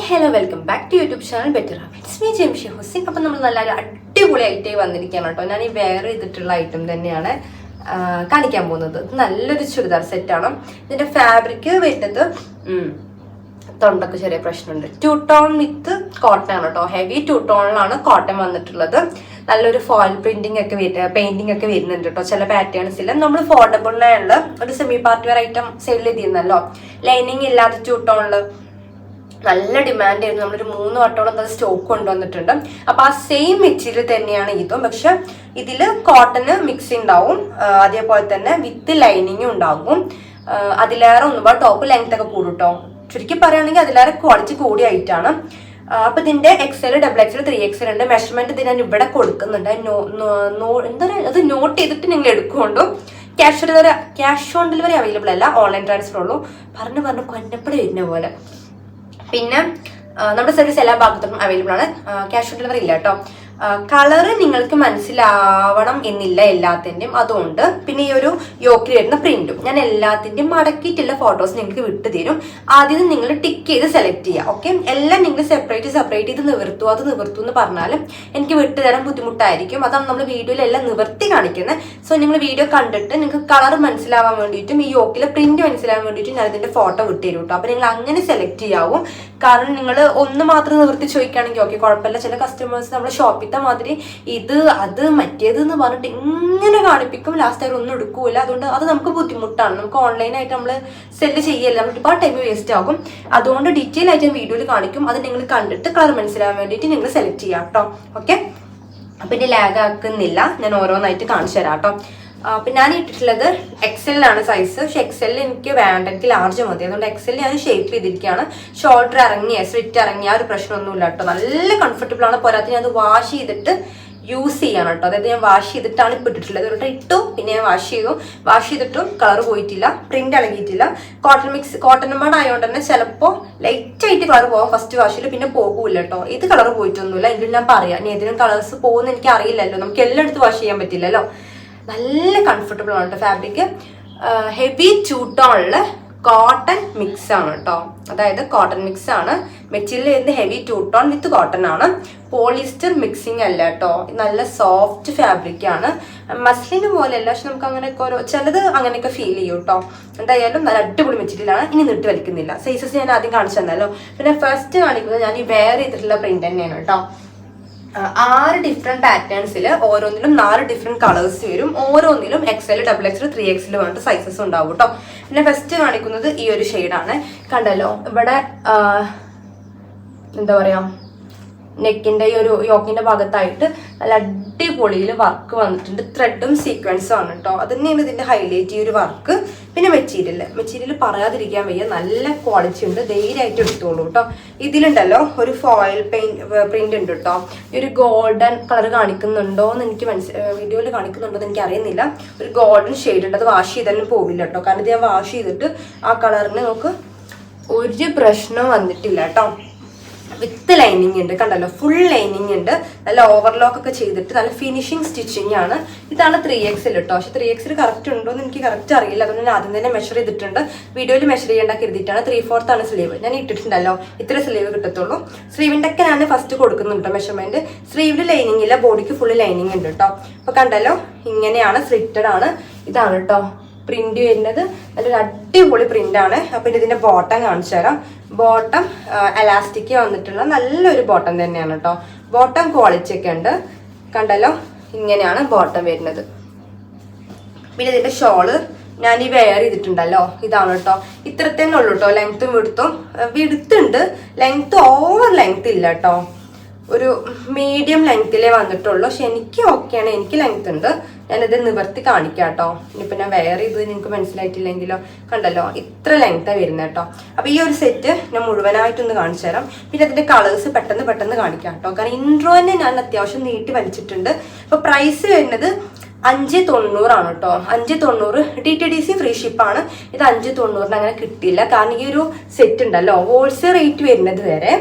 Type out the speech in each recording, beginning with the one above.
Hello welcome back to YouTube channel better habits. Me Jemshi Hussain. അപ്പം നമ്മൾ നല്ല അടിപൊളി ഐറ്റം വന്നിരിക്കുകയാണ് കേട്ടോ. ഞാൻ ഈ വെയർ ചെയ്തിട്ടുള്ള ഐറ്റം തന്നെയാണ് കാണിക്കാൻ പോകുന്നത്. നല്ലൊരു ചുരിദാർ സെറ്റാണ്. ഇതിന്റെ ഫാബ്രിക് വരുന്നത് തൊണ്ടക്ക് ചെറിയ പ്രശ്നമുണ്ട്. 2 ടോൺ വിത്ത് കോട്ടൺ ആണ് കേട്ടോ. ഹെവി 2 ടോണിലാണ് കോട്ടൺ വന്നിട്ടുള്ളത്. നല്ലൊരു ഫോയിൽ പ്രിന്റിംഗ് ഒക്കെ പെയിന്റിംഗ് ഒക്കെ വരുന്നുണ്ട് കേട്ടോ. ചില പാറ്റേൺസിൽ നമ്മൾ ഫോൾഡബിളിനുള്ള ഒരു semi party wear item sale ചെയ്തിരുന്നല്ലോ. ലൈനിങ് ഇല്ലാതെ 2 ടോണില് നല്ല ഡിമാൻഡ് ആയിരുന്നു. നമ്മളൊരു 3 വട്ടോളം അത് സ്റ്റോക്ക് കൊണ്ടുവന്നിട്ടുണ്ട്. അപ്പൊ ആ സെയിം മെറ്റീരിയൽ തന്നെയാണ് ഇതും. പക്ഷെ ഇതില് കോട്ടന് മിക്സ് ഉണ്ടാവും, അതേപോലെ തന്നെ വിത്ത് ലൈനിങ്ങും ഉണ്ടാകും. അതിലേറെ ഒന്നുപാട് ടോപ്പ് ലെങ്ത് ഒക്കെ കൂടും കേട്ടോ. ചുരുക്കി പറയുകയാണെങ്കിൽ അതിലേറെ ക്വാളിറ്റി കൂടിയായിട്ടാണ്. അപ്പൊ ഇതിന്റെ XL, XXL, 3XL ഉണ്ട്. മെഷർമെന്റ് ഇത് ഞാൻ ഇവിടെ കൊടുക്കുന്നുണ്ട്. എന്താ പറയുക, അത് നോട്ട് ചെയ്തിട്ട് നിങ്ങൾ എടുക്കുകൊണ്ടു. ക്യാഷ് ഓൺ ഡെലിവറി അവൈലബിൾ അല്ല, ഓൺലൈൻ ട്രാൻസ്ഫർ ഉള്ളൂ. പറഞ്ഞു കൊന്നപ്പടി വരുന്ന പോലെ. പിന്നെ നമ്മുടെ സർവീസ് എല്ലാ ഭാഗത്തും അവൈലബിൾ ആണ്. ക്യാഷ് ഓൺ ഡെലിവറി ഇല്ല കേട്ടോ. കളറ് നിങ്ങൾക്ക് മനസ്സിലാവണം എന്നില്ല എല്ലാത്തിൻ്റെയും, അതുകൊണ്ട് പിന്നെ ഈ ഒരു യോക്കിൽ വരുന്ന പ്രിന്റും ഞാൻ എല്ലാത്തിൻ്റെയും മടക്കിയിട്ടുള്ള ഫോട്ടോസ് നിങ്ങൾക്ക് വിട്ടു തരും. ആദ്യം നിങ്ങൾ ടിക്ക് ചെയ്ത് സെലക്ട് ചെയ്യുക. ഓക്കെ, എല്ലാം നിങ്ങൾ സെപ്പറേറ്റ് ഇത് നിവർത്തു അത് നിവർത്തു എന്ന് പറഞ്ഞാലും എനിക്ക് വിട്ടു തരാൻ ബുദ്ധിമുട്ടായിരിക്കും. അതാണ് നമ്മൾ വീഡിയോയിൽ എല്ലാം നിവർത്തി കാണിക്കുന്നത്. സോ നിങ്ങൾ വീഡിയോ കണ്ടിട്ട് നിങ്ങൾക്ക് കളർ മനസ്സിലാവാൻ വേണ്ടിയിട്ടും ഈ യോക്കിലെ പ്രിന്റ് മനസ്സിലാവാൻ വേണ്ടിയിട്ടും ഞാൻ ഇതിന്റെ ഫോട്ടോ വിട്ടു തരും കേട്ടോ. അപ്പൊ നിങ്ങൾ അങ്ങനെ സെലക്ട് ചെയ്യാവും. കാരണം നിങ്ങൾ ഒന്ന് മാത്രം നിവർത്തി ചോദിക്കുകയാണെങ്കിൽ ഓക്കെ, കുഴപ്പമില്ല. ചില കസ്റ്റമേഴ്സ് നമ്മുടെ ഷോപ്പിൽ മാതിരി ഇത് അത് മറ്റേത് എന്ന് പറഞ്ഞിട്ട് ഇങ്ങനെ കാണിപ്പിക്കും. ലാസ്റ്റ് ആയിട്ട് ഒന്നും എടുക്കൂല. അതുകൊണ്ട് അത് നമുക്ക് ബുദ്ധിമുട്ടാണ്. നമുക്ക് ഓൺലൈനായിട്ട് നമ്മൾ സെല്ല് ചെയ്യല്ല, നമ്മൾ ഒരുപാട് ടൈം വേസ്റ്റ് ആകും. അതുകൊണ്ട് ഡീറ്റെയിൽ ആയിട്ട് വീഡിയോയിൽ കാണിക്കും. അത് നിങ്ങൾ കണ്ടിട്ട് കളർ മനസ്സിലാവാൻ വേണ്ടിയിട്ട് നിങ്ങൾ സെലക്ട് ചെയ്യാം കേട്ടോ. ഓക്കെ, അപ്പൊ ഇനി ലാഗ് ആക്കുന്നില്ല, ഞാൻ ഓരോന്നായിട്ട് കാണിച്ചു തരാം കേട്ടോ. അപ്പൊ ഞാൻ ഇട്ടിട്ടുള്ളത് XL ആണ് സൈസ്. പക്ഷെ XL എനിക്ക് വേണ്ട, എനിക്ക് ലാർജ് മതി. അതുകൊണ്ട് XL ഞാൻ ഷേപ്പ് ചെയ്തിരിക്കുകയാണ്. ഷോൾഡർ ഇറങ്ങിയ സ്ലിറ്റ് ഇറങ്ങിയ ഒരു പ്രശ്നമൊന്നുമില്ല കേട്ടോ. നല്ല കംഫർട്ടബിൾ ആണ്. പോരാത്ത ഞാൻ അത് വാഷ് ചെയ്തിട്ട് യൂസ് ചെയ്യണം കേട്ടോ. അതായത് ഞാൻ വാഷ് ചെയ്തിട്ടാണ് ഇപ്പൊ ഇട്ടിട്ടുള്ളത്. ഇവിടെ ഇട്ടു, പിന്നെ ഞാൻ വാഷ് ചെയ്തിട്ടും കളർ പോയിട്ടില്ല, പ്രിന്റ് ഇളകിയിട്ടില്ല. കോട്ടൺ പാട് ആയതുകൊണ്ട് തന്നെ ചിലപ്പോൾ ലൈറ്റ് ആയിട്ട് കളർ പോകാം ഫസ്റ്റ് വാഷിൽ, പിന്നെ പോകൂല കേട്ടോ. ഇത് കളർ പോയിട്ടൊന്നുമില്ല. എങ്കിലും ഞാൻ പറയാം, ഇനി ഏതെങ്കിലും കളേഴ്സ് പോകുന്ന എനിക്ക് അറിയില്ലല്ലോ. നമുക്ക് എല്ലാം എടുത്ത് വാഷ് ചെയ്യാൻ പറ്റില്ലല്ലോ. നല്ല കംഫർട്ടബിൾ ആണ് കേട്ടോ. ഫാബ്രിക് ഹെവി 2 ടോണില് കോട്ടൺ മിക്സ് ആണ് കേട്ടോ. അതായത് കോട്ടൺ മിക്സ് ആണ് മെറ്റീരിയൽ. ഹെവി 2 ടോൺ വിത്ത് കോട്ടൺ ആണ്. പോളിസ്റ്റർ മിക്സിങ് അല്ല കേട്ടോ. നല്ല സോഫ്റ്റ് ഫാബ്രിക് ആണ്. മസ്ലിന് പോലെയല്ല, പക്ഷെ നമുക്ക് അങ്ങനെയൊക്കെ ഓരോ ചിലത് അങ്ങനെയൊക്കെ ഫീൽ ചെയ്യും കേട്ടോ. എന്തായാലും നല്ല അടിപൊളി മെറ്റീരിയൽ ആണ്. ഇനി നീട്ടി വലിക്കുന്നില്ല. സൈസസ് ഞാൻ ആദ്യം കാണിച്ചു തന്നല്ലോ. പിന്നെ ഫസ്റ്റ് കാണിക്കുന്നത് ഞാൻ ഈ വെയർ ചെയ്തിട്ടുള്ള പ്രിന്റ് തന്നെയാണ് കേട്ടോ. 6 ഡിഫറെന്റ് പാറ്റേൺസിൽ ഓരോന്നിലും 4 ഡിഫറെന്റ് കളേഴ്സ് വരും. ഓരോന്നിലും XL, XXL, 3XL പറഞ്ഞിട്ട് സൈസസ് ഉണ്ടാവും കേട്ടോ. പിന്നെ ഫസ്റ്റ് കാണിക്കുന്നത് ഈ ഒരു ഷെയ്ഡാണ്. കണ്ടല്ലോ, ഇവിടെ എന്താ പറയാ, നെക്കിന്റെ ഈ ഒരു യോക്കിന്റെ ഭാഗത്തായിട്ട് നല്ല അടിപൊളിയിൽ വർക്ക് വന്നിട്ടുണ്ട്. ത്രെഡും സീക്വൻസും ആണ് കേട്ടോ. അത് തന്നെയാണ് ഇതിന്റെ ഹൈലൈറ്റ്, ഈ ഒരു വർക്ക്. പിന്നെ മെറ്റീരിയൽ പറയാതിരിക്കാൻ വയ്യ, നല്ല ക്വാളിറ്റി ഉണ്ട്. ധൈര്യമായിട്ട് എടുത്തോളൂ കേട്ടോ. ഇതിലുണ്ടല്ലോ ഒരു ഫോയിൽ പ്രിന്റ് ഉണ്ട് കേട്ടോ. ഈ ഒരു ഗോൾഡൻ കളർ കാണിക്കുന്നുണ്ടോ എന്ന് എനിക്ക് വീഡിയോയിൽ കാണിക്കുന്നുണ്ടോ എന്ന് എനിക്ക് അറിയുന്നില്ല. ഒരു ഗോൾഡൻ ഷെയ്ഡ് ഉണ്ട്. അത് വാഷ് ചെയ്താലും പോവില്ല കേട്ടോ. കാരണം ഇത് ഞാൻ വാഷ് ചെയ്തിട്ട് ആ കളറിന് നമുക്ക് ഒരു പ്രശ്നവും വന്നിട്ടില്ല കേട്ടോ. വിത്ത് ലൈനിങ് ഉണ്ട്. കണ്ടല്ലോ, ഫുൾ ലൈനിങ് ഉണ്ട്. നല്ല ഓവർലോക്ക് ഒക്കെ ചെയ്തിട്ട് നല്ല ഫിനിഷിങ് സ്റ്റിച്ചിങ് ആണ്. ഇതാണ് 3XL കേട്ടോ. പക്ഷെ 3XL കറക്റ്റ് ഉണ്ടോ എന്ന് എനിക്ക് കറക്റ്റ് അറിയില്ല. അതുകൊണ്ട് ഞാൻ ആദ്യം തന്നെ മെഷർ ചെയ്തിട്ടുണ്ട്. വീഡിയോയിൽ മെഷർ ചെയ്യേണ്ട കരുതിയിട്ടാണ്. 3/4 ആണ് സ്ലീവ്. ഞാൻ ഇട്ടിട്ടുണ്ടല്ലോ, ഇത്ര സ്ലീവ് കിട്ടത്തുള്ളൂ. സ്ലീവിൻ്റെ ഒക്കെ ഞാൻ ഫസ്റ്റ് കൊടുക്കുന്നുണ്ട് മെഷർമെന്റ്. സ്ലീവിൽ ലൈനിങ് ഇല്ല, ബോഡിക്ക് ഫുൾ ലൈനിങ് ഉണ്ട് കേട്ടോ. അപ്പൊ കണ്ടല്ലോ, ഇങ്ങനെയാണ്, സ്ലിറ്റഡ് ആണ്. ഇതാണ് കേട്ടോ പ്രിന്റ് വരുന്നത്. നല്ലൊരു അടിപൊളി പ്രിന്റ് ആണ്. അപ്പൊ ഇതിന്റെ ബോട്ടം കാണിച്ചു തരാം. ബോട്ടം എലാസ്റ്റിക് വന്നിട്ടുള്ള നല്ലൊരു ബോട്ടം തന്നെയാണ് കേട്ടോ. ബോട്ടം ക്വാളിറ്റി ഒക്കെ ഉണ്ട്. കണ്ടല്ലോ, ഇങ്ങനെയാണ് ബോട്ടം വരുന്നത്. പിന്നെ ഇതിന്റെ ഷോള് ഞാൻ ഈ വെയർ ചെയ്തിട്ടുണ്ടല്ലോ, ഇതാണ് കേട്ടോ. ഇത്രത്തന്നെ ഉള്ളൂ കേട്ടോ. ലെങ്ത്തും വിടുത്തുണ്ട്. ലെങ്ത്ത് ഓവർ ലെങ്ത് ഇല്ല കേട്ടോ. ഒരു മീഡിയം ലെങ്ത്തിലേ വന്നിട്ടുള്ളൂ. പക്ഷെ എനിക്ക് ഓക്കെയാണ്, എനിക്ക് ലെങ്ത് ഉണ്ട്. ഞാനിത് നിവർത്തി കാണിക്കാം കേട്ടോ. ഇനിയിപ്പോൾ ഞാൻ വെയർ ചെയ്ത് നിങ്ങൾക്ക് മനസ്സിലായിട്ടില്ലെങ്കിലോ. കണ്ടല്ലോ, ഇത്ര ലെങ്ത്താണ് വരുന്നത് കേട്ടോ. അപ്പോൾ ഈ ഒരു സെറ്റ് ഞാൻ മുഴുവനായിട്ടൊന്ന് കാണിച്ചു തരാം. പിന്നെ അതിൻ്റെ കളേഴ്സ് പെട്ടെന്ന് കാണിക്കാം കേട്ടോ. കാരണം ഇൻട്രോ തന്നെ ഞാൻ അത്യാവശ്യം നീട്ടി വലിച്ചിട്ടുണ്ട്. അപ്പോൾ പ്രൈസ് വരുന്നത് 590 ആണ് കേട്ടോ. 590 DTDC ഫ്രീ ഷിപ്പാണ്. ഇത് 590 അങ്ങനെ കിട്ടിയില്ല. കാരണം ഈ ഒരു സെറ്റ് ഉണ്ടല്ലോ, ഹോൾസെയിൽ റേറ്റ് വരുന്നത് വരെ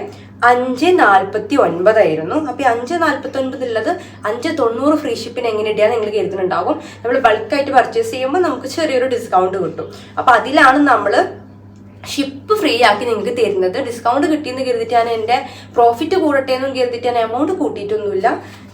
549 ആയിരുന്നു. അപ്പൊ 549 ഉള്ളത് 590 ഫ്രീ ഷിപ്പിന് എങ്ങനെ ഇടാൻ നിങ്ങൾ കരുതുന്നുണ്ടാവും. നമ്മൾ ബൾക്കായിട്ട് പർച്ചേസ് ചെയ്യുമ്പോൾ നമുക്ക് ചെറിയൊരു ഡിസ്കൗണ്ട് കിട്ടും. അപ്പൊ അതിലാണ് നമ്മൾ ഷിപ്പ് ഫ്രീ ആക്കി നിങ്ങൾക്ക് തരുന്നത്. ഡിസ്കൗണ്ട് കിട്ടിയെന്ന് കരുതിയിട്ട് ഞാൻ എൻ്റെ പ്രോഫിറ്റ് കൂടട്ടെ എന്നും കരുതിയിട്ട് ഞാൻ എമൗണ്ട് കൂട്ടിയിട്ടൊന്നുമില്ല.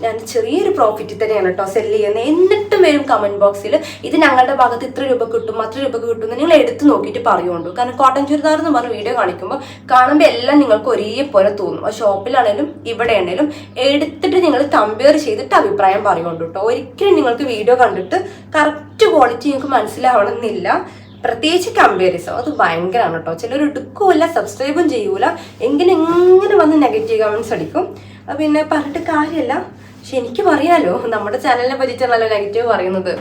ഞാൻ ചെറിയൊരു പ്രോഫിറ്റ് തന്നെയാണ് കേട്ടോ സെല്ല് ചെയ്യുന്നത്. എന്നിട്ടും വരും കമന്റ് ബോക്സിൽ ഇത് ഞങ്ങളുടെ ഭാഗത്ത് ഇത്ര രൂപ കിട്ടും അത്ര രൂപ കിട്ടും എന്ന് നിങ്ങൾ എടുത്ത് നോക്കിയിട്ട് പറയുള്ളൂ. കാരണം കോട്ടൺ ചുരിദാർ എന്ന് പറഞ്ഞ വീഡിയോ കാണിക്കുമ്പോൾ കാണുമ്പോൾ എല്ലാം നിങ്ങൾക്ക് ഒരേപോലെ തോന്നും. ആ ഷോപ്പിലാണേലും ഇവിടെ ആണേലും എടുത്തിട്ട് നിങ്ങൾ കമ്പയർ ചെയ്തിട്ട് അഭിപ്രായം പറയുള്ളൂ കേട്ടോ. ഒരിക്കലും നിങ്ങൾക്ക് വീഡിയോ കണ്ടിട്ട് കറക്റ്റ് ക്വാളിറ്റി നിങ്ങൾക്ക് മനസ്സിലാവണമെന്നില്ല. പ്രത്യേകിച്ച് കമ്പാരിസൺ അത് ഭയങ്കരമാണ് കേട്ടോ. ചിലർ എടുക്കൂല, സബ്സ്ക്രൈബും ചെയ്യൂല, എങ്ങനെ വന്ന് നെഗറ്റീവ് കമന്റ്സ് അടിക്കും. പിന്നെ പറഞ്ഞിട്ട് കാര്യമല്ല. പക്ഷെ എനിക്ക് പറയാലോ, നമ്മുടെ ചാനലിനെ പറ്റിച്ചാണല്ലോ നെഗറ്റീവ് പറയുന്നത്.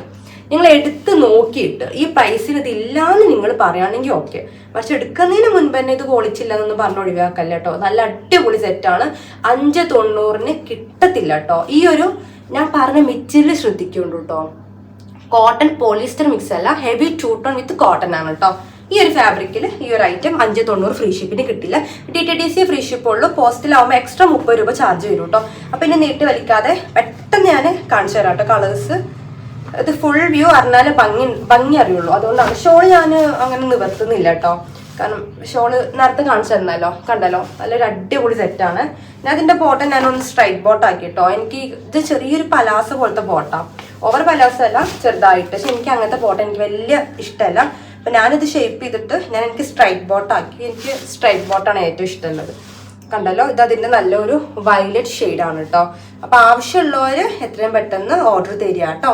നിങ്ങൾ എടുത്ത് നോക്കിയിട്ട് ഈ പ്രൈസിന് ഇതില്ലാന്ന് നിങ്ങൾ പറയുകയാണെങ്കിൽ ഓക്കെ. പക്ഷെ എടുക്കുന്നതിന് മുൻപ് തന്നെ ഇത് ക്വാളിറ്റി ഇല്ലെന്നൊന്നും പറഞ്ഞ് ഒഴിവാക്കല്ല കേട്ടോ. നല്ല അടിപൊളി സെറ്റാണ്. 590 കിട്ടത്തില്ല കേട്ടോ. ഈ ഒരു ഞാൻ പറഞ്ഞ മെറ്റീരിയൽ ശ്രദ്ധിക്കുന്നുണ്ട് കേട്ടോ. കോട്ടൺ പോളിസ്റ്റർ മിക്സ് അല്ല, ഹെവി ടൂ ടോൺ വിത്ത് കോട്ടൺ ആണ് കേട്ടോ. ഈ ഒരു ഫാബ്രിക്കിൽ ഈ ഒരു ഐറ്റം 590 ഫ്രീ ഷിപ്പിന് കിട്ടില്ല. DTDC ഫ്രീ ഷിപ്പ് ഉള്ളൂ. പോസ്റ്റിലാവുമ്പോൾ എക്സ്ട്രാ 30 രൂപ ചാർജ് വരും കേട്ടോ. അപ്പം ഇനി നീട്ടി വലിക്കാതെ പെട്ടെന്ന് ഞാൻ കാണിച്ചു തരാം കേട്ടോ കളേഴ്സ്. ഇത് ഫുൾ വ്യൂ അറിഞ്ഞാൽ ഭംഗി അറിയുള്ളൂ. അതുകൊണ്ടാണ് ഷോൾ ഞാൻ അങ്ങനെ നിവർത്തുന്നില്ല കേട്ടോ. കാരണം ഷോള് നേരത്തെ കാണിച്ചു തന്നല്ലോ, കണ്ടല്ലോ, നല്ലൊരു അടിപൊളി സെറ്റാണ്. ഞാൻ അതിൻ്റെ ബോട്ടം ഞാനൊന്ന് സ്ട്രൈറ്റ് ബോട്ട് ആക്കി കേട്ടോ. എനിക്ക് ഇത് ചെറിയൊരു പലാസ പോലത്തെ ബോട്ടാണ്, ഓവർ പലാസ അല്ല, ചെറുതായിട്ട്. പക്ഷെ എനിക്ക് അങ്ങനത്തെ ബോട്ടം എനിക്ക് വലിയ ഇഷ്ടമല്ല. അപ്പം ഞാനിത് ഷേപ്പ് ചെയ്തിട്ട് എനിക്ക് സ്ട്രൈറ്റ് ബോട്ടാക്കി. എനിക്ക് സ്ട്രൈറ്റ് ബോട്ടാണ് ഏറ്റവും ഇഷ്ടമുള്ളത്. കണ്ടല്ലോ, ഇത് അതിൻ്റെ നല്ലൊരു വയലറ്റ് ഷെയ്ഡാണ് കേട്ടോ. അപ്പം ആവശ്യമുള്ളവർ എത്രയും പെട്ടെന്ന് ഓർഡർ തരിക കേട്ടോ.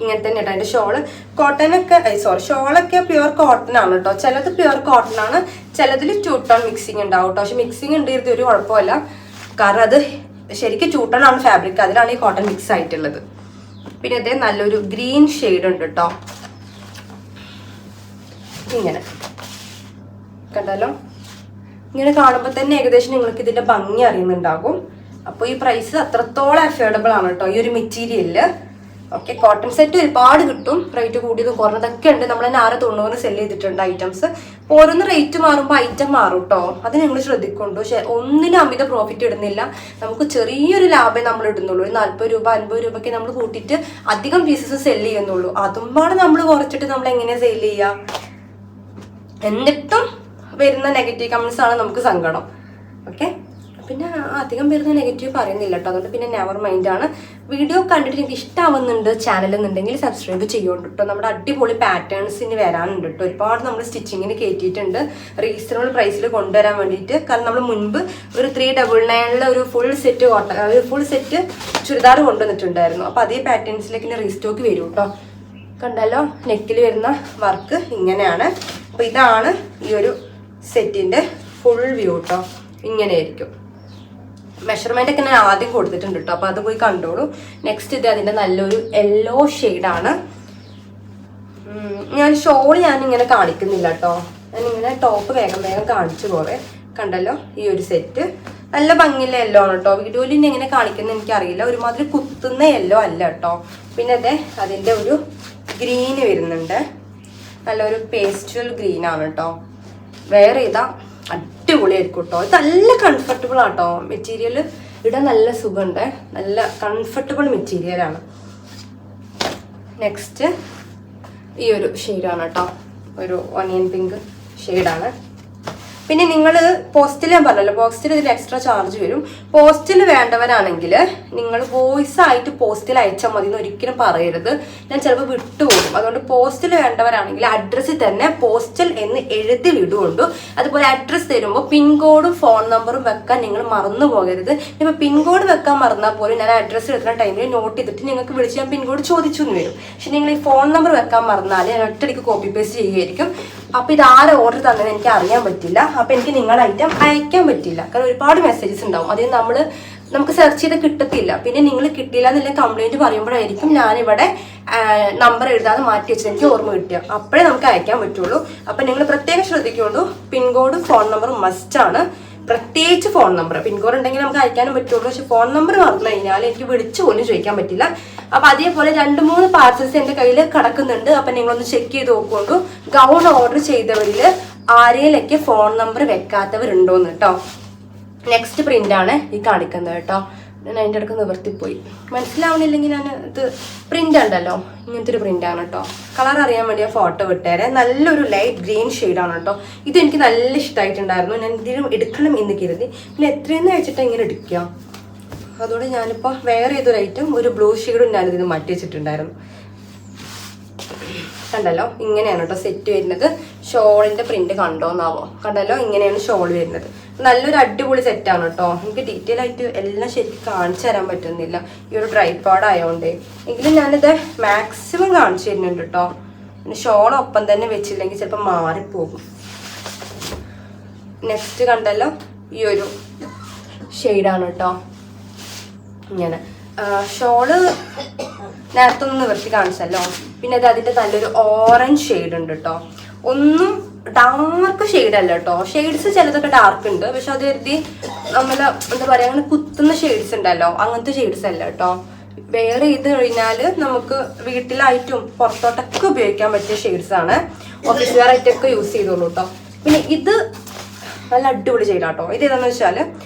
ഇങ്ങനെ തന്നെ കേട്ടോ. അതിൻ്റെ ഷോള് കോട്ടനൊക്കെ ഷോളൊക്കെ പ്യുവർ കോട്ടൺ ആണ് കേട്ടോ. ചിലത് പ്യുവർ കോട്ടൺ ആണ്, ചിലതിൽ ടൂ ടോൺ മിക്സിങ് ഉണ്ടാവും കേട്ടോ. പക്ഷെ മിക്സിങ് ഉണ്ട് ഇത് ഒരു കുഴപ്പമില്ല. കാരണം അത് ശരിക്കും ടൂ ടോൺ ആണ് ഫാബ്രിക്, അതിലാണ് ഈ കോട്ടൺ മിക്സ് ആയിട്ടുള്ളത്. പിന്നെ ഇതേ നല്ലൊരു ഗ്രീൻ ഷെയ്ഡ് ഉണ്ട് കേട്ടോ. ഇങ്ങനെ കണ്ടല്ലോ, ഇങ്ങനെ കാണുമ്പോൾ തന്നെ ഏകദേശം നിങ്ങൾക്ക് ഇതിന്റെ ഭംഗി അറിയുന്നുണ്ടാകും. അപ്പോൾ ഈ പ്രൈസ് അത്രത്തോളം അഫോർഡബിൾ ആണ് കേട്ടോ ഈ ഒരു മെറ്റീരിയലില്. ഓക്കെ, കോട്ടൺ സെറ്റ് ഒരുപാട് കിട്ടും. റേറ്റ് കൂടിയതും കുറഞ്ഞതൊക്കെ ഉണ്ട്. നമ്മൾ 690 സെല് ചെയ്തിട്ടുണ്ട് ഐറ്റംസ്. ഓരോന്ന് റേറ്റ് മാറുമ്പോൾ ഐറ്റം മാറും കേട്ടോ. അത് നിങ്ങൾ ശ്രദ്ധിക്കൊണ്ടു. പക്ഷെ ഒന്നിനും അമിത പ്രോഫിറ്റ് ഇടുന്നില്ല. നമുക്ക് ചെറിയൊരു ലാഭം നമ്മൾ ഇടുന്നുള്ളൂ. ഒരു 40 രൂപ 50 രൂപയ്ക്ക് നമ്മൾ കൂട്ടിയിട്ട് അധികം പീസസ് സെല് ചെയ്യുന്നുള്ളൂ. അതുമ്പാട് നമ്മൾ കുറച്ചിട്ട് നമ്മൾ എങ്ങനെയാ സെല് ചെയ്യുക? എന്നിട്ടും വരുന്ന നെഗറ്റീവ് കമന്റ്സ് ആണ് നമുക്ക് സങ്കടം. ഓക്കെ, പിന്നെ അധികം പേരുന്ന നെഗറ്റീവ് പറയുന്നില്ല കേട്ടോ. അതുകൊണ്ട് പിന്നെ നെവർ മൈൻഡ് ആണ്. വീഡിയോ കണ്ടിട്ട് എനിക്ക് ഇഷ്ടമാവുന്നുണ്ട് ചാനൽ എന്നുണ്ടെങ്കിൽ സബ്സ്ക്രൈബ് ചെയ്യുന്നുണ്ട് കേട്ടോ. നമ്മുടെ അടിപൊളി പാറ്റേൺസ് ഇനി വരാനുണ്ട് കേട്ടോ. ഒരുപാട് നമ്മൾ സ്റ്റിച്ചിങ്ങിന് കയറ്റിയിട്ടുണ്ട് റീസണബിൾ പ്രൈസിൽ കൊണ്ടുവരാൻ വേണ്ടിയിട്ട്. കാരണം നമ്മൾ മുൻപ് ഒരു 399 ഒരു ഫുൾ സെറ്റ് ചുരിദാർ കൊണ്ടുവന്നിട്ടുണ്ടായിരുന്നു. അപ്പോൾ അതേ പാറ്റേൺസിലേക്ക് ഇനി റീസ്റ്റോക്ക് വരും കേട്ടോ. കണ്ടല്ലോ, നെക്കിൽ വരുന്ന വർക്ക് ഇങ്ങനെയാണ്. അപ്പോൾ ഇതാണ് ഈ ഒരു സെറ്റിൻ്റെ ഫുൾ വ്യൂ കേട്ടോ. ഇങ്ങനെയായിരിക്കും. മെഷർമെന്റ് ഒക്കെ ഞാൻ ആദ്യം കൊടുത്തിട്ടുണ്ട് കേട്ടോ. അപ്പോൾ അത് പോയി കണ്ടോളൂ. നെക്സ്റ്റ് ഇത് അതിൻ്റെ നല്ലൊരു യെല്ലോ ഷെയ്ഡാണ്. ഞാൻ ഷോൾ ഞാനിങ്ങനെ കാണിക്കുന്നില്ല കേട്ടോ. ഞാനിങ്ങനെ ടോപ്പ് വേഗം കാണിച്ചു പോവേ. കണ്ടല്ലോ, ഈ ഒരു സെറ്റ് നല്ല ഭംഗിയുള്ള യെല്ലോ ആണ് കേട്ടോ. വീഡിയോയിൽ ഇനി എങ്ങനെ കാണിക്കുന്നത് എനിക്കറിയില്ല. ഒരുമാതിരി കുത്തുന്ന യെല്ലോ അല്ല കേട്ടോ. പിന്നെ അതെ അതിൻ്റെ ഒരു ഗ്രീന് വരുന്നുണ്ട്. നല്ലൊരു പേസ്റ്റൽ ഗ്രീൻ ആണ് കേട്ടോ. വേറെ ഇതാ അടിപൊളിയായിരിക്കും കേട്ടോ. ഇത് നല്ല കംഫർട്ടബിൾ ആട്ടോ മെറ്റീരിയൽ. ഇടാൻ നല്ല സുഖമുണ്ട്. നല്ല കംഫർട്ടബിൾ മെറ്റീരിയലാണ്. നെക്സ്റ്റ് ഈ ഒരു ഷെയ്ഡാണ് കേട്ടോ. ഒരു ഓണിയൻ പിങ്ക് ഷെയ്ഡാണ്. പിന്നെ നിങ്ങൾ പോസ്റ്റിൽ ഞാൻ പറഞ്ഞല്ലോ, പോസ്റ്റിൽ ഇതിൽ എക്സ്ട്രാ ചാർജ് വരും. പോസ്റ്റിൽ വേണ്ടവരാണെങ്കിൽ നിങ്ങൾ വോയിസ് ആയിട്ട് പോസ്റ്റിൽ അയച്ചാൽ മതി എന്ന് ഒരിക്കലും പറയരുത്. ഞാൻ ചിലപ്പോൾ വിട്ടുപോകും. അതുകൊണ്ട് പോസ്റ്റിൽ വേണ്ടവരാണെങ്കിൽ അഡ്രസ്സിൽ തന്നെ പോസ്റ്റൽ എന്ന് എഴുതി വിടുകൊണ്ടു. അതുപോലെ അഡ്രസ്സ് തരുമ്പോൾ പിൻകോഡും ഫോൺ നമ്പറും വെക്കാൻ നിങ്ങൾ മറന്നു പോകരുത്. ഇപ്പോൾ പിൻകോഡ് വെക്കാൻ മറന്നാൽ പോലും ഞാൻ അഡ്രസ്സ് എടുക്കുന്ന ടൈമിൽ നോട്ട് ചെയ്തിട്ട് നിങ്ങൾക്ക് വിളിച്ച് ഞാൻ പിൻകോഡ് ചോദിച്ചു എന്ന് വരും. പക്ഷെ നിങ്ങൾ ഈ ഫോൺ നമ്പർ വെക്കാൻ മറന്നാൽ ഞാൻ ഒറ്റയടിക്ക് കോപ്പി പേസ്റ്റ് ചെയ്യുമായിരിക്കും. അപ്പോൾ ഇത് ആരെ ഓർഡർ തന്നെന്ന് എനിക്ക് അറിയാൻ പറ്റില്ല. അപ്പോൾ എനിക്ക് നിങ്ങളുടെ ഐറ്റം അയക്കാൻ പറ്റില്ല. കാരണം ഒരുപാട് മെസ്സേജസ് ഉണ്ടാവും. അതിൽ നമുക്ക് സെർച്ച് ചെയ്ത് കിട്ടത്തില്ല. പിന്നെ നിങ്ങൾ കിട്ടിയില്ല എന്നുള്ള കംപ്ലൈൻറ്റ് പറയുമ്പോഴായിരിക്കും ഞാനിവിടെ നമ്പർ എഴുതാതെ മാറ്റി വെച്ചത് എനിക്ക് ഓർമ്മ കിട്ടുക. അപ്പോഴേ നമുക്ക് അയക്കാൻ പറ്റുള്ളൂ. അപ്പം നിങ്ങൾ പ്രത്യേകം ശ്രദ്ധിക്കുള്ളൂ. പിൻകോഡ് ഫോൺ നമ്പർ മസ്റ്റാണ്. പ്രത്യേകിച്ച് ഫോൺ നമ്പർ. പിൻകോഡ് ഉണ്ടെങ്കിൽ നമുക്ക് അയക്കാനും പറ്റുള്ളൂ. പക്ഷെ ഫോൺ നമ്പർ മറന്നു കഴിഞ്ഞാൽ എനിക്ക് വിളിച്ചു പോലും ചോദിക്കാൻ പറ്റില്ല. അപ്പം അതേപോലെ 2-3 പാർസൽസ് എൻ്റെ കയ്യിൽ കിടക്കുന്നുണ്ട്. അപ്പം നിങ്ങളൊന്ന് ചെക്ക് ചെയ്ത് നോക്കുകൊണ്ടു. ഗൗൺ ഓർഡർ ചെയ്തവരിൽ ആരെയിലൊക്കെ ഫോൺ നമ്പർ വെക്കാത്തവരുണ്ടോന്ന് കേട്ടോ. നെക്സ്റ്റ് പ്രിന്റ് ആണ് ഈ കാണിക്കുന്നത് കേട്ടോ. ഞാൻ അതിൻ്റെ ഇടയ്ക്ക് നിവർത്തിപ്പോയി. മനസ്സിലാവണില്ലെങ്കിൽ ഞാൻ ഇത് പ്രിൻ്റ് ഉണ്ടല്ലോ, ഇങ്ങനത്തെ ഒരു പ്രിൻ്റാണ് കേട്ടോ. കളർ അറിയാൻ വേണ്ടി ഞാൻ ഫോട്ടോ വിട്ടേരെ. നല്ലൊരു ലൈറ്റ് ഗ്രീൻ ഷെയ്ഡാണ് കേട്ടോ. ഇതെനിക്ക് നല്ല ഇഷ്ടമായിട്ടുണ്ടായിരുന്നു. ഞാൻ ഇതിലും എടുക്കണം എന്ന് കരുതി. പിന്നെ എത്രയെന്ന് വെച്ചിട്ട് ഇങ്ങനെ എടുക്കുക. അതോടെ ഞാനിപ്പോൾ വേറെ ഏതൊരു ഐറ്റം ഒരു ബ്ലൂ ഷെയ്ഡും ഞാനിതിന് മാറ്റി വെച്ചിട്ടുണ്ടായിരുന്നു. കണ്ടല്ലോ, ഇങ്ങനെയാണ് കേട്ടോ സെറ്റ് വരുന്നത്. ഷോളിൻ്റെ പ്രിന്റ് കണ്ടോന്നാവോ? കണ്ടല്ലോ, ഇങ്ങനെയാണ് ഷോൾ വരുന്നത്. നല്ലൊരു അടിപൊളി സെറ്റാണ് കേട്ടോ. എനിക്ക് ഡീറ്റെയിൽ ആയിട്ട് എല്ലാം ശരിക്കും കാണിച്ചു തരാൻ പറ്റുന്നില്ല, ഈ ഒരു ട്രൈപോഡ് ആയതുകൊണ്ട്. എങ്കിലും ഞാനിത് മാക്സിമം കാണിച്ചു തരുന്നുണ്ട് കേട്ടോ. പിന്നെ ഷോൾ ഒപ്പം തന്നെ വെച്ചില്ലെങ്കിൽ ചിലപ്പോൾ മാറിപ്പോകും. നെക്സ്റ്റ് കണ്ടല്ലോ, ഈ ഒരു ഷെയ്ഡാണ് കേട്ടോ. ഇങ്ങനെ ഷോള് നേരത്തെ ഒന്ന് നിവർത്തി കാണിച്ചല്ലോ. പിന്നെ അത് അതിൻ്റെ നല്ലൊരു ഓറഞ്ച് ഷെയ്ഡ് ഉണ്ട് കേട്ടോ. ഒന്നും ഡാർക്ക് ഷെയ്ഡ് അല്ല കേട്ടോ. ഷെയ്ഡ്സ് ചിലതൊക്കെ ഡാർക്ക് ഉണ്ട്, പക്ഷെ അത് കരുതി നമ്മൾ എന്താ പറയുക അങ്ങനെ കുത്തുന്ന ഷെയ്ഡ്സ് ഉണ്ടല്ലോ, അങ്ങനത്തെ ഷെയ്ഡ്സ് അല്ല കേട്ടോ. വേറെ ഇത് കഴിഞ്ഞാൽ നമുക്ക് വീട്ടിലായിട്ടും പുറത്തോട്ടൊക്കെ ഉപയോഗിക്കാൻ പറ്റിയ ഷെയ്ഡ്സ് ആണ്. ഓഫീസ് വെയർ ആയിട്ടൊക്കെ യൂസ് ചെയ്തോളൂ കേട്ടോ. പിന്നെ ഇത് നല്ല അടിപൊളി ഷെയ്ഡാട്ടോ. ഇത് ഏതാണെന്ന് വെച്ചാൽ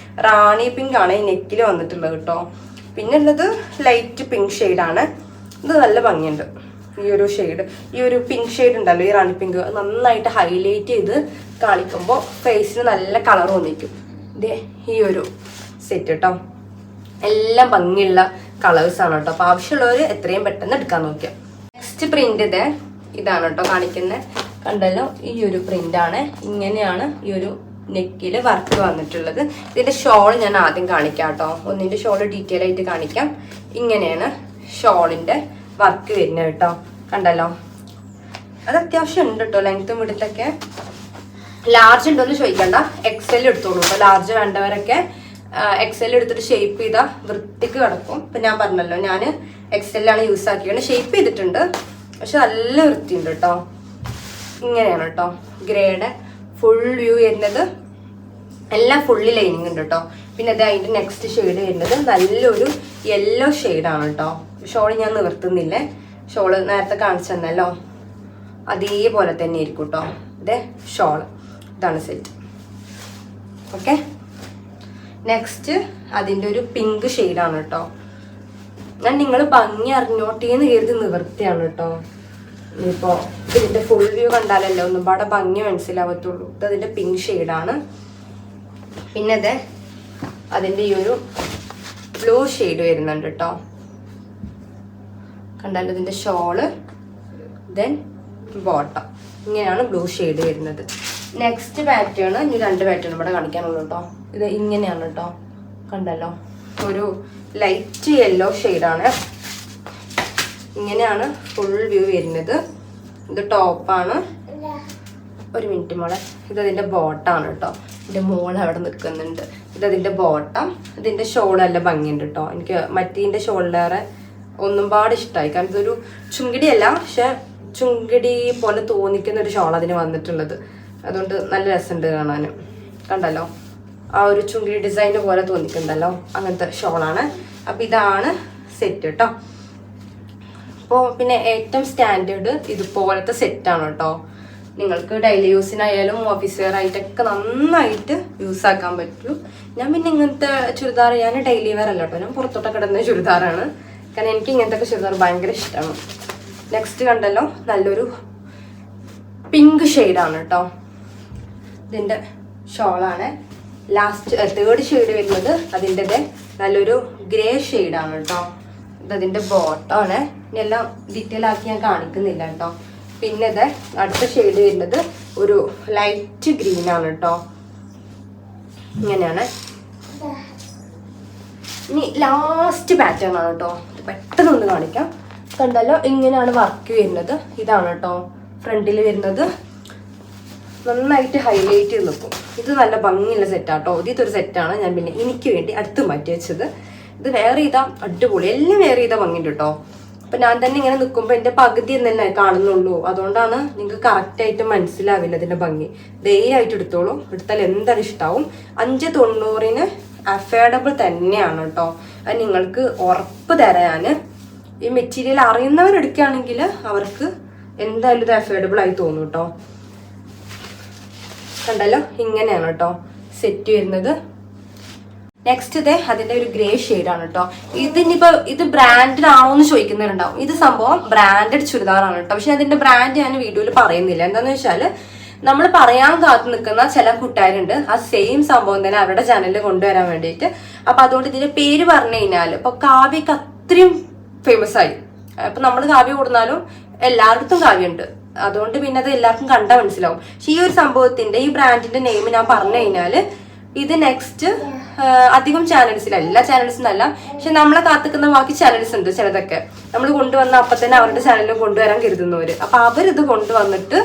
റാണി പിങ്ക് ആണ് ഈ നെക്കിൽ വന്നിട്ടുള്ളത് കേട്ടോ. പിന്നെ ഉള്ളത് ലൈറ്റ് പിങ്ക് ഷെയ്ഡാണ്. ഇത് നല്ല ഭംഗിയുണ്ട്. ഈ ഒരു ഷെയ്ഡ്, ഈ ഒരു പിങ്ക് ഷെയ്ഡ് ഉണ്ടല്ലോ, ഈ റാണി പിങ്ക്, നന്നായിട്ട് ഹൈലൈറ്റ് ചെയ്ത് കാണിക്കുമ്പോൾ ഫേസിന് നല്ല കളർ വന്നിരിക്കും. ഇതേ ഈ ഒരു സെറ്റ് കേട്ടോ. എല്ലാം ഭംഗിയുള്ള കളേഴ്സാണ് കേട്ടോ. അപ്പോൾ ആവശ്യമുള്ളവർ എത്രയും പെട്ടെന്ന് എടുക്കാൻ നോക്കിയാൽ. നെക്സ്റ്റ് പ്രിന്റ് ഇതാണ് കേട്ടോ കാണിക്കുന്നത്. കണ്ടല്ലോ, ഈ ഒരു പ്രിന്റാണ്. ഇങ്ങനെയാണ് ഈ ഒരു നെക്കിൽ വർക്ക് വന്നിട്ടുള്ളത്. ഇതിന്റെ ഷോൾ ഞാൻ ആദ്യം കാണിക്കാം കേട്ടോ. ഒന്നിന്റെ ഷോള് ഡീറ്റെയിൽ ആയിട്ട് കാണിക്കാം. ഇങ്ങനെയാണ് ഷോളിന്റെ വർക്ക് വരുന്നത് കേട്ടോ. കണ്ടല്ലോ, അത് അത്യാവശ്യം ഉണ്ട് കേട്ടോ. ലെങ്ത്തും വിടുത്തൊക്കെ. ലാർജ് ഉണ്ടോന്ന് ചോദിക്കണ്ട, എക്സൽ എടുത്തോളൂ കേട്ടോ. ലാർജ് വേണ്ടവരൊക്കെ എക്സൽ എടുത്തിട്ട് ഷേപ്പ് ചെയ്താൽ വൃത്തിക്ക് കിടക്കും. ഇപ്പം ഞാൻ പറഞ്ഞല്ലോ, ഞാൻ എക്സലാണ് യൂസ് ആക്കിയത്. ഷേപ്പ് ചെയ്തിട്ടുണ്ട്, പക്ഷെ നല്ല വൃത്തിയുണ്ട് കേട്ടോ. ഇങ്ങനെയാണ് കേട്ടോ ഗ്രേയുടെ ഫുൾ വ്യൂ വരുന്നത്. എല്ലാം ഫുള്ളി ലൈനിങ് ഉണ്ട് കേട്ടോ. പിന്നെ അത് അതിൻ്റെ നെക്സ്റ്റ് ഷെയ്ഡ് വരുന്നത് നല്ലൊരു യെല്ലോ ഷെയ്ഡാണ് കേട്ടോ. ഷോള് ഞാൻ നിവർത്തുന്നില്ലേ, ഷോള് നേരത്തെ കാണിച്ചു തന്നല്ലോ, അതേപോലെ തന്നെ ആയിരിക്കും കേട്ടോ. ഇതേ ഷോള്, ഇതാണ് സെറ്റ്. ഓക്കെ, നെക്സ്റ്റ് അതിൻ്റെ ഒരു പിങ്ക് ഷെയ്ഡാണ് കേട്ടോ. ഞാൻ നിങ്ങൾ ഭംഗി അറിഞ്ഞോട്ടേന്ന് കരുതി നിവർത്തിയാണ് കേട്ടോ. ഇനിയിപ്പോൾ ഇതിൻ്റെ ഫുൾ വ്യൂ കണ്ടാലല്ലേ ഒന്നും പാടെ ഭംഗി മനസ്സിലാവത്തുള്ളൂ. ഇത് അതിൻ്റെ പിങ്ക് ഷെയ്ഡാണ്. പിന്നെ ഇത് അതിൻ്റെ ഈ ഒരു ബ്ലൂ ഷെയ്ഡ് വരുന്നുണ്ട് കേട്ടോ. കണ്ടാലോ, ഇതിൻ്റെ ഷോള്, ദെൻ ബോട്ടം, ഇങ്ങനെയാണ് ബ്ലൂ ഷെയ്ഡ് വരുന്നത്. നെക്സ്റ്റ് പാറ്റേൺ, ഇനി 2 പാറ്റേൺ ഇവിടെ കാണിക്കാനുള്ളൂ കേട്ടോ. ഇത് ഇങ്ങനെയാണ് കേട്ടോ. കണ്ടല്ലോ, ഒരു ലൈറ്റ് യെല്ലോ ഷെയ്ഡാണ്. ഇങ്ങനെയാണ് ഫുൾ വ്യൂ വരുന്നത്. ഇത് ടോപ്പാണ്. ഒരു മിനിറ്റ് മോളെ, ഇതതിൻ്റെ ബോട്ടാണ് കേട്ടോ. ഇതിൻ്റെ മോൾ അവിടെ നിൽക്കുന്നുണ്ട്. ഇതതിൻ്റെ ബോട്ടം. ഇതിൻ്റെ ഷോളല്ല ഭംഗിയുണ്ട് കേട്ടോ. എനിക്ക് മറ്റീൻ്റെ ഷോളിലേറെ ഒന്നും പാട് ഇഷ്ടമായി. കാരണം ഇതൊരു ചുങ്കിടിയല്ല, പക്ഷെ ചുങ്കിടി പോലെ തോന്നിക്കുന്ന ഒരു ഷോൾ അതിന് വന്നിട്ടുള്ളത്. അതുകൊണ്ട് നല്ല രസമുണ്ട് കാണാൻ. കണ്ടല്ലോ, ആ ഒരു ചുങ്കിടി ഡിസൈൻ പോലെ തോന്നിക്കുന്നുണ്ടല്ലോ, അങ്ങനത്തെ ഷോളാണ്. അപ്പം ഇതാണ് സെറ്റ് കേട്ടോ. അപ്പോൾ പിന്നെ ഏറ്റവും സ്റ്റാൻഡേർഡ് ഇതുപോലത്തെ സെറ്റാണ് കേട്ടോ. നിങ്ങൾക്ക് ഡെയിലി യൂസിനായാലും ഓഫീസ് വെയർ ആയിട്ടൊക്കെ നന്നായിട്ട് യൂസ് ആക്കാൻ പറ്റും. ഞാൻ പിന്നെ ഇങ്ങനത്തെ ചുരിദാർ, ഞാൻ ഡെയിലി വെയർ അല്ല കേട്ടോ, ഞാൻ പുറത്തോട്ടൊക്കെ ഇടുന്ന ചുരിദാറാണ്. കാരണം എനിക്ക് ഇങ്ങനത്തെ ഒക്കെ ചുരിദാർ ഭയങ്കര ഇഷ്ടമാണ്. നെക്സ്റ്റ് കണ്ടല്ലോ, നല്ലൊരു പിങ്ക് ഷെയ്ഡാണ് കേട്ടോ. ഇതിൻ്റെ ഷോളാണ്. ലാസ്റ്റ് 3rd ഷെയ്ഡ് വരുന്നത് അതിൻ്റെ നല്ലൊരു ഗ്രേ ഷെയ്ഡാണ് കേട്ടോ. ഇതതിൻ്റെ ബോട്ടമാണ്. ഇനിയെല്ലാം ഡീറ്റെയിൽ ആക്കി ഞാൻ കാണിക്കുന്നില്ല കേട്ടോ. പിന്നെ ഇത് അടുത്ത ഷെയ്ഡ് വരുന്നത് ഒരു ലൈറ്റ് ഗ്രീൻ ആണ് കേട്ടോ. ഇങ്ങനെയാണ്. ഇനി ലാസ്റ്റ് പാറ്റേൺ ആണ് കേട്ടോ. പെട്ടെന്ന് ഒന്ന് കാണിക്കാം. കണ്ടല്ലോ, ഇങ്ങനെയാണ് വർക്ക് വരുന്നത്. ഇതാണ് കേട്ടോ ഫ്രണ്ടിൽ വരുന്നത്. നന്നായിട്ട് ഹൈലൈറ്റ് ചെയ്ത് നിൽക്കും. ഇത് നല്ല ഭംഗിയുള്ള സെറ്റാട്ടോ. ഇതൊരു സെറ്റാണ് ഞാൻ പിന്നെ എനിക്ക് വേണ്ടി അടുത്ത് മാറ്റി വെച്ചത്. ഇത് വെയർ ചെയ്താൽ അടിപൊളി, എല്ലാം വെയർ ചെയ്താൽ ഭംഗിയുണ്ട് കേട്ടോ. അപ്പം ഞാൻ തന്നെ ഇങ്ങനെ നിൽക്കുമ്പോൾ എൻ്റെ പകുതി തന്നെ കാണുന്നുള്ളൂ. അതുകൊണ്ടാണ് നിങ്ങൾക്ക് കറക്റ്റായിട്ട് മനസ്സിലാവില്ല ഇതിൻ്റെ ഭംഗി. ധൈര്യമായിട്ട് എടുത്തോളൂ. എടുത്താൽ എന്തായാലും ഇഷ്ടമാവും. 590 അഫോർഡബിൾ തന്നെയാണ് കേട്ടോ. അത് നിങ്ങൾക്ക് ഉറപ്പ് തരാൻ ഈ മെറ്റീരിയൽ അറിയുന്നവരെടുക്കുകയാണെങ്കിൽ അവർക്ക് എന്തായാലും ഇത് അഫോർഡബിൾ ആയി തോന്നും കേട്ടോ. കണ്ടല്ലോ, ഇങ്ങനെയാണ് കേട്ടോ സെറ്റ് വരുന്നത്. നെക്സ്റ്റ് ഇതേ അതിന്റെ ഒരു ഗ്രേ ഷെയ്ഡാണ് കേട്ടോ. ഇത് ബ്രാൻഡഡ് ആണോ എന്ന് ചോദിക്കുന്നവരുണ്ടാവും. ഇത് സംഭവം ബ്രാൻഡഡ് ചുരിദാറാണ് കേട്ടോ. പക്ഷെ അതിന്റെ ബ്രാൻഡ് ഞാൻ വീഡിയോയിൽ പറയുന്നില്ല. എന്താന്ന് വെച്ചാല് നമ്മൾ പറയാൻ കാത്തു നിൽക്കുന്ന ചില കൂട്ടുകാരുണ്ട് ആ സെയിം സംഭവം തന്നെ അവരുടെ ചാനലിൽ കൊണ്ടുവരാൻ വേണ്ടിയിട്ട്. അപ്പൊ അതുകൊണ്ട് ഇതിന്റെ പേര് പറഞ്ഞു കഴിഞ്ഞാൽ ഇപ്പൊ കാവ്യക്ക് അത്രയും ഫേമസ് ആയി. അപ്പൊ നമ്മൾ കാവ്യ കൊടുത്താലും എല്ലായിടത്തും കാവ്യുണ്ട്, അതുകൊണ്ട് പിന്നെ അത് എല്ലാവർക്കും കണ്ടാൽ മനസ്സിലാവും. പക്ഷെ ഈ ഒരു സംഭവത്തിന്റെ ഈ ബ്രാൻഡിന്റെ നെയിം ഞാൻ പറഞ്ഞു കഴിഞ്ഞാല് ഇത് നെക്സ്റ്റ് അധികം ചാനൽസിൽ, എല്ലാ ചാനൽസിനും അല്ല, പക്ഷെ നമ്മളെ കാത്തിക്കുന്ന ബാക്കി ചാനൽസ് ഉണ്ട് ചിലതൊക്കെ നമ്മൾ കൊണ്ടുവന്ന അപ്പൊ തന്നെ അവരുടെ ചാനലിൽ കൊണ്ടുവരാൻ കരുതുന്നവര്. അപ്പൊ അവരിത് കൊണ്ടുവന്നിട്ട്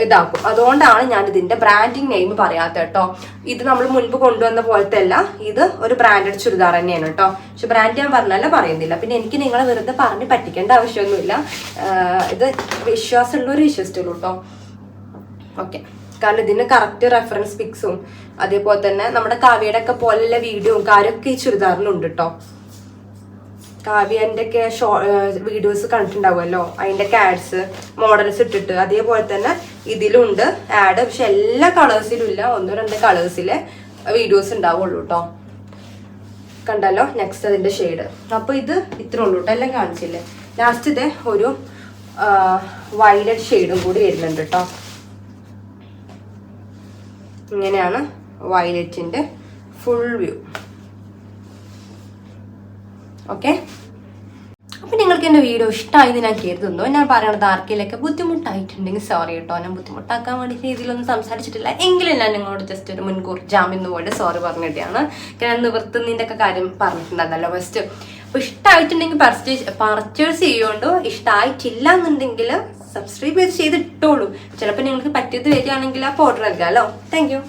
ഇതാക്കും. അതുകൊണ്ടാണ് ഞാൻ ഇതിന്റെ ബ്രാൻഡിങ് നെയിം പറയാത്ത കേട്ടോ. ഇത് നമ്മൾ മുൻപ് കൊണ്ടുവന്ന പോലത്തെ അല്ല, ഇത് ഒരു ബ്രാൻഡഡ് ചുരിദാർ തന്നെയാണ് കേട്ടോ. പക്ഷെ ബ്രാൻഡ് ഞാൻ പറഞ്ഞല്ല പറയുന്നില്ല. പിന്നെ എനിക്ക് നിങ്ങളെ വെറുതെ പറഞ്ഞ് പറ്റിക്കേണ്ട ആവശ്യമൊന്നുമില്ല. ഇത് വിശ്വാസമുള്ളവർ വിശ്വസിച്ചുള്ളൂ കേട്ടോ. ഓക്കെ, കാരണം ഇതിന് കറക്റ്റ് റെഫറൻസ് പിക്സും അതേപോലെ തന്നെ നമ്മുടെ കാവ്യയുടെ ഒക്കെ പോലെയുള്ള വീഡിയോയും കാര്യമൊക്കെ ഈ ചുരിദാറിലുണ്ട് കേട്ടോ. കാവ്യന്റെ ഒക്കെ വീഡിയോസ് കണ്ടിട്ടുണ്ടാവുമല്ലോ, അതിന്റെ ആഡ്സ് മോഡൽസ് ഇട്ടിട്ട് അതേപോലെ തന്നെ ഇതിലുണ്ട് ആഡ്. പക്ഷെ എല്ലാ കളേഴ്സിലും ഇല്ല, 1-2 കളേഴ്സിലെ വീഡിയോസ് ഉണ്ടാവുള്ളൂ കേട്ടോ. കണ്ടല്ലോ, നെക്സ്റ്റ് അതിന്റെ ഷെയ്ഡ്. അപ്പൊ ഇത് ഇത്ര ഉള്ളൂ കേട്ടോ, എല്ലാം കാണിച്ചില്ലേ. ലാസ്റ്റ് ഇത് ഒരു വയലറ്റ് ഷെയ്ഡും കൂടി വരുന്നുണ്ട് കേട്ടോ. ഇങ്ങനെയാണ് വയലറ്റിന്റെ ഫുൾ വ്യൂ. ഓക്കെ, അപ്പൊ നിങ്ങൾക്ക് എൻ്റെ വീഡിയോ ഇഷ്ടമായെന്ന് ഞാൻ കരുതുന്നു. ഞാൻ പറയണത് ആർക്കെങ്കിലൊക്കെ ബുദ്ധിമുട്ടായിട്ടുണ്ടെങ്കിൽ സോറി കേട്ടോ. ഞാൻ ബുദ്ധിമുട്ടാക്കാൻ വേണ്ടി രീതിയിലൊന്നും സംസാരിച്ചിട്ടില്ല. എങ്കിലും ഞാൻ നിങ്ങളോട് ജസ്റ്റ് ഒരു മുൻകൂർ ജാമ്യം പോലെ സോറി പറഞ്ഞിട്ടാണ്. ഞാൻ നിവർത്തുന്നതിൻ്റെ ഒക്കെ കാര്യം പറഞ്ഞിട്ടുണ്ടായിരുന്നല്ലോ ഫസ്റ്റ്. അപ്പൊ ഇഷ്ടമായിട്ടുണ്ടെങ്കിൽ പർച്ചേസ് ചെയ്യുകൊണ്ടോ, ഇഷ്ടമായിട്ടില്ല എന്നുണ്ടെങ്കിൽ സബ്സ്ക്രൈബ് ചെയ്തിട്ടോളൂ. ചിലപ്പോൾ നിങ്ങൾക്ക് പറ്റിയത് വരികയാണെങ്കിൽ ആ ഓർഡർ നൽകാമല്ലോ. Thank you.